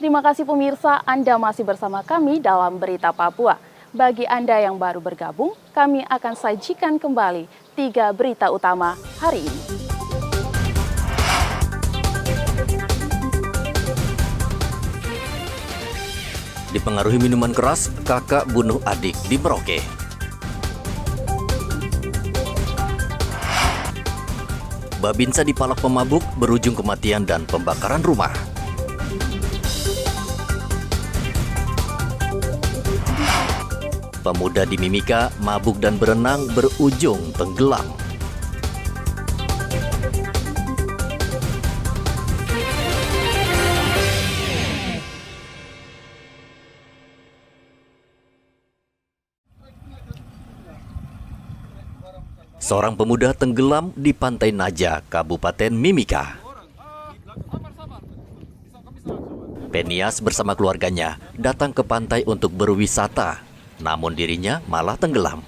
Terima kasih pemirsa, Anda masih bersama kami dalam Berita Papua. Bagi Anda yang baru bergabung, kami akan sajikan kembali 3 berita utama hari ini. Dipengaruhi minuman keras, kakak bunuh adik di Merauke. Babinsa dipalak pemabuk berujung kematian dan pembakaran rumah. Pemuda di Mimika mabuk dan berenang berujung tenggelam. Seorang pemuda tenggelam di Pantai Naja, Kabupaten Mimika. Penias bersama keluarganya datang ke pantai untuk berwisata, namun dirinya malah tenggelam.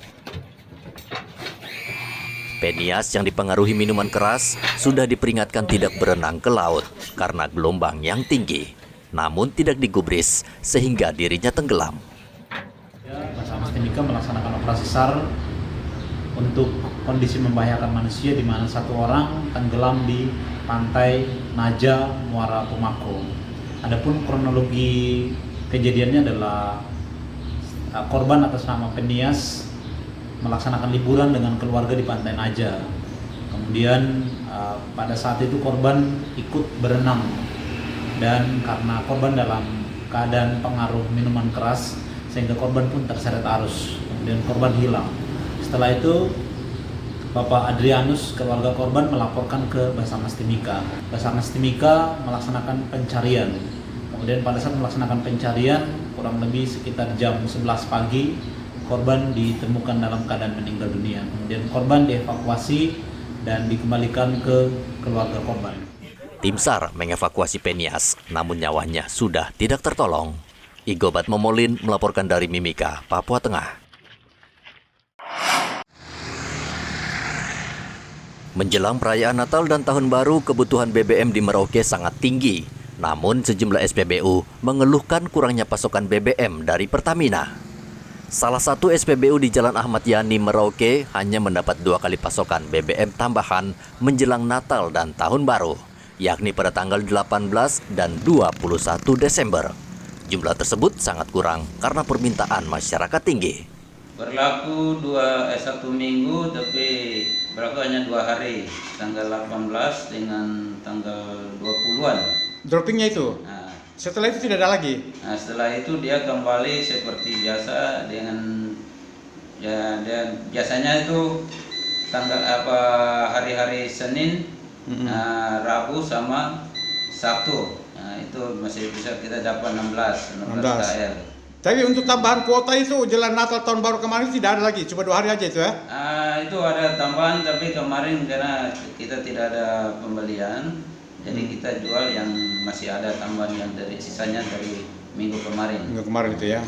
Penias yang dipengaruhi minuman keras sudah diperingatkan tidak berenang ke laut karena gelombang yang tinggi, namun tidak digubris sehingga dirinya tenggelam. Basarnas Timika melaksanakan operasi SAR untuk kondisi membahayakan manusia di mana satu orang tenggelam di Pantai Naja, Muara Pumako. Adapun kronologi kejadiannya adalah korban atas nama Penias melaksanakan liburan dengan keluarga di Pantai Naja. Kemudian pada saat itu korban ikut berenang dan karena korban dalam keadaan pengaruh minuman keras sehingga korban pun terseret arus. Kemudian korban hilang. Setelah itu Bapak Adrianus, keluarga korban, melaporkan ke Basarnas Timika. Basarnas Timika melaksanakan pencarian. Kemudian pada saat melaksanakan pencarian, kurang lebih sekitar jam 11 pagi, korban ditemukan dalam keadaan meninggal dunia. Kemudian korban dievakuasi dan dikembalikan ke keluarga korban. Tim SAR mengevakuasi Penias, namun nyawanya sudah tidak tertolong. Igobat Momolin melaporkan dari Mimika, Papua Tengah. Menjelang perayaan Natal dan Tahun Baru, kebutuhan BBM di Merauke sangat tinggi. Namun sejumlah SPBU mengeluhkan kurangnya pasokan BBM dari Pertamina. Salah satu SPBU di Jalan Ahmad Yani, Merauke hanya mendapat 2 kali pasokan BBM tambahan menjelang Natal dan Tahun Baru, yakni pada tanggal 18 dan 21 Desember. Jumlah tersebut sangat kurang karena permintaan masyarakat tinggi. Berlaku 1 minggu tapi berlaku hanya 2 hari, tanggal 18 dengan tanggal 20-an. Droppingnya itu? Nah, setelah itu tidak ada lagi? Nah, setelah itu dia kembali seperti biasa dengan biasanya itu tanggal hari-hari Senin, Rabu sama Sabtu. Nah, itu masih bisa kita dapat 16 KL. Tapi untuk tambahan kuota itu jelang Natal Tahun Baru kemarin tidak ada lagi, cuma 2 hari aja itu ya? Itu ada tambahan tapi kemarin karena kita tidak ada pembelian, jadi kita jual yang masih ada tambahan yang dari sisanya dari minggu kemarin. Minggu kemarin itu ya?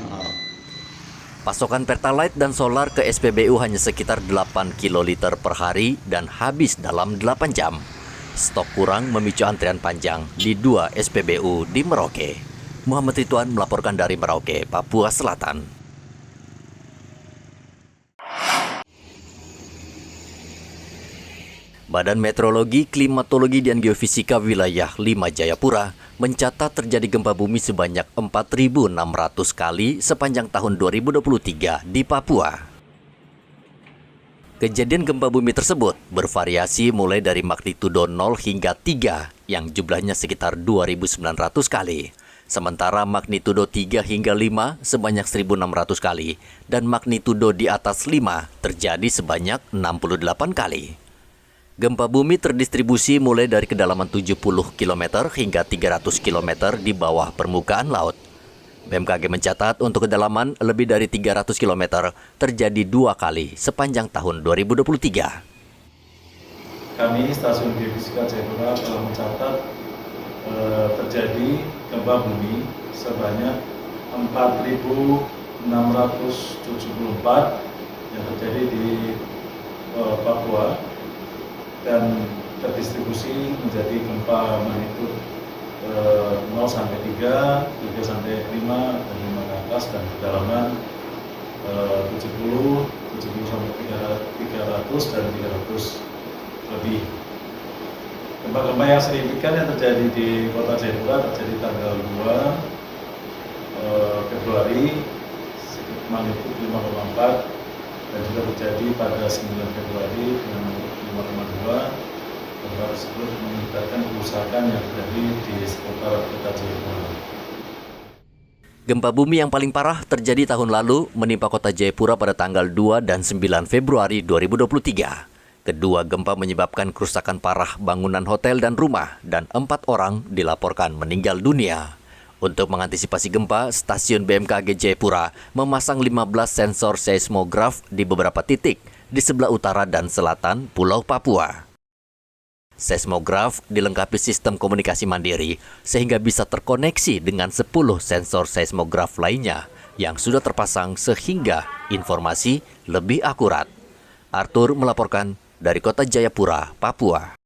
Pasokan Pertalite dan solar ke SPBU hanya sekitar 8 kiloliter per hari dan habis dalam 8 jam. Stok kurang memicu antrian panjang di 2 SPBU di Merauke. Muhammad Ridwan melaporkan dari Merauke, Papua Selatan. Badan Meteorologi, Klimatologi, dan Geofisika Wilayah 5 Jayapura mencatat terjadi gempa bumi sebanyak 4.600 kali sepanjang tahun 2023 di Papua. Kejadian gempa bumi tersebut bervariasi mulai dari magnitudo 0 hingga 3 yang jumlahnya sekitar 2.900 kali. Sementara magnitudo 3 hingga 5 sebanyak 1.600 kali dan magnitudo di atas 5 terjadi sebanyak 68 kali. Gempa bumi terdistribusi mulai dari kedalaman 70 km hingga 300 km di bawah permukaan laut. BMKG mencatat untuk kedalaman lebih dari 300 km terjadi 2 kali sepanjang tahun 2023. Kami Stasiun Geofisika Jayapura telah mencatat terjadi gempa bumi sebanyak 4.674 yang terjadi di Papua dan terdistribusi menjadi gempa magnitudo 0 sampai 3, 3 sampai 5, dan 5 ke atas, dan kedalaman 70 sampai 300 dan 300 lebih. Gempa-gempa yang signifikan yang terjadi di Kota Jayapura terjadi tanggal 2 Februari magnitudo 5,4 dan juga terjadi pada 9 Februari dengan magnitudo 5,2. Gempa tersebut mengakibatkan kerusakan yang terjadi di sekitar Kota Jayapura. Gempa bumi yang paling parah terjadi tahun lalu menimpa Kota Jayapura pada tanggal 2 dan 9 Februari 2023. Kedua gempa menyebabkan kerusakan parah bangunan hotel dan rumah, dan 4 orang dilaporkan meninggal dunia. Untuk mengantisipasi gempa, stasiun BMKG Jayapura memasang 15 sensor seismograf di beberapa titik di sebelah utara dan selatan Pulau Papua. Seismograf dilengkapi sistem komunikasi mandiri sehingga bisa terkoneksi dengan 10 sensor seismograf lainnya yang sudah terpasang sehingga informasi lebih akurat. Arthur melaporkan dari Kota Jayapura, Papua.